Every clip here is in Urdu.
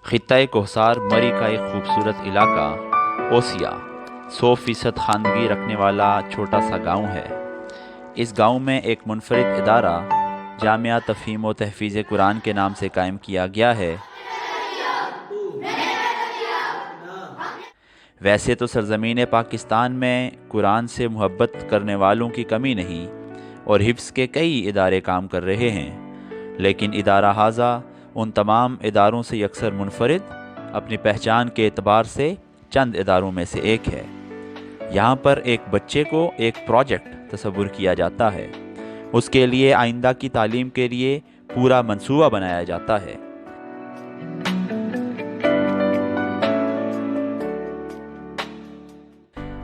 خطۂ کوہسار مری کا ایک خوبصورت علاقہ اوسیا 100% خواندگی رکھنے والا چھوٹا سا گاؤں ہے۔ اس گاؤں میں ایک منفرد ادارہ جامعہ تفہیم و تحفیظ قرآن کے نام سے قائم کیا گیا ہے۔ ویسے تو سرزمین پاکستان میں قرآن سے محبت کرنے والوں کی کمی نہیں اور حفظ کے کئی ادارے کام کر رہے ہیں، لیکن ادارہ ھذا ان تمام اداروں سے یکسر منفرد، اپنی پہچان کے اعتبار سے چند اداروں میں سے ایک ہے۔ یہاں پر ایک بچے کو ایک پروجیکٹ تصور کیا جاتا ہے، اس کے لیے آئندہ کی تعلیم کے لیے پورا منصوبہ بنایا جاتا ہے۔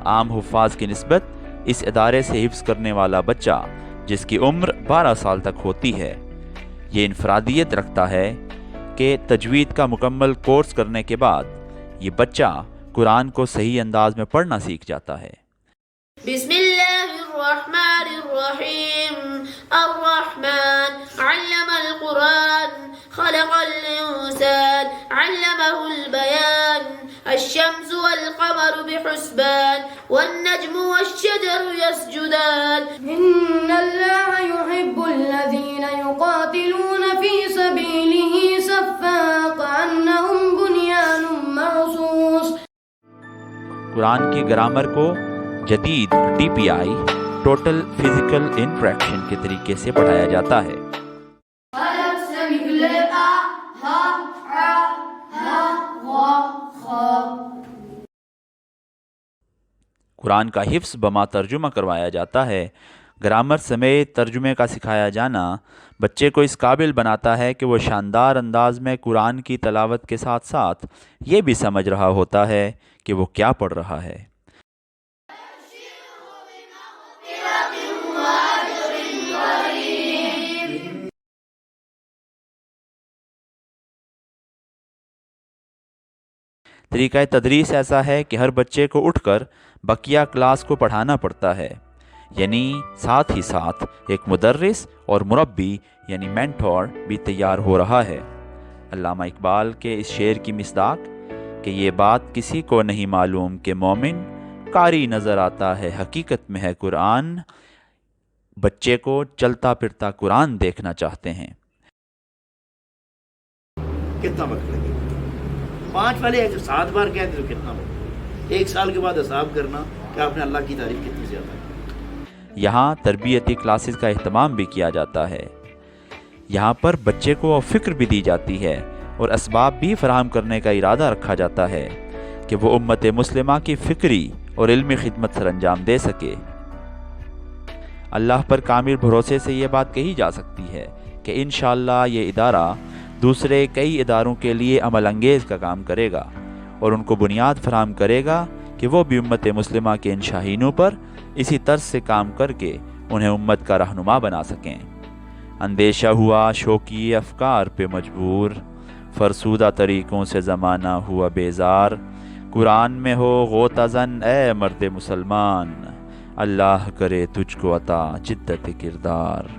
عام حفاظ کی نسبت اس ادارے سے حفظ کرنے والا بچہ جس کی عمر 12 سال تک ہوتی ہے، یہ انفرادیت رکھتا ہے کہ تجوید کا مکمل کورس کرنے کے بعد یہ بچہ قرآن کو صحیح انداز میں پڑھنا سیکھ جاتا ہے۔ بسم اللہ الرحمن الرحیم الرحمن علم القرآن خلق الانسان علمہ البیان الشمس والقمر بحسبان والنجم والشجر يسجدان إن الله يحب الذين يقاتلون في سبيله صفا كأنهم بنيان مرصوص۔ قرآن کی گرامر کو جدید TPI ٹوٹل فزیکل انٹریکشن کے طریقے سے پڑھایا جاتا ہے۔ قرآن کا حفظ بما ترجمہ کروایا جاتا ہے۔ گرامر سمیت ترجمے کا سکھایا جانا بچے کو اس قابل بناتا ہے کہ وہ شاندار انداز میں قرآن کی تلاوت کے ساتھ ساتھ یہ بھی سمجھ رہا ہوتا ہے کہ وہ کیا پڑھ رہا ہے۔ طریقہ تدریس ایسا ہے کہ ہر بچے کو اٹھ کر بقیہ کلاس کو پڑھانا پڑتا ہے، یعنی ساتھ ہی ساتھ ایک مدرس اور مربی یعنی مینٹور بھی تیار ہو رہا ہے۔ علامہ اقبال کے اس شعر کی مصداق کہ یہ بات کسی کو نہیں معلوم کہ مومن قاری نظر آتا ہے حقیقت میں ہے قرآن، بچے کو چلتا پھرتا قرآن دیکھنا چاہتے ہیں۔ کتنا وقت لگے 5 والے 7 بار کہتے تو کتنا وقت، 1 سال کے بعد حساب کرنا کہ آپ نے اللہ کی تعریف کتنی زیادہ کی۔ یہاں تربیتی کلاسز کا اہتمام بھی کیا جاتا ہے۔ یہاں پر بچے کو فکر بھی دی جاتی ہے اور اسباب بھی فراہم کرنے کا ارادہ رکھا جاتا ہے کہ وہ امت مسلمہ کی فکری اور علمی خدمت سر انجام دے سکے۔ اللہ پر کامل بھروسے سے یہ بات کہی جا سکتی ہے کہ انشاءاللہ یہ ادارہ دوسرے کئی اداروں کے لیے عمل انگیز کا کام کرے گا اور ان کو بنیاد فراہم کرے گا کہ وہ بھی امت مسلمہ کے ان شاہینوں پر اسی طرز سے کام کر کے انہیں امت کا رہنما بنا سکیں۔ اندیشہ ہوا شوقی افکار پہ مجبور، فرسودہ طریقوں سے زمانہ ہوا بیزار، قرآن میں ہو غوطہ زن اے مرد مسلمان، اللہ کرے تجھ کو عطا جدت کردار۔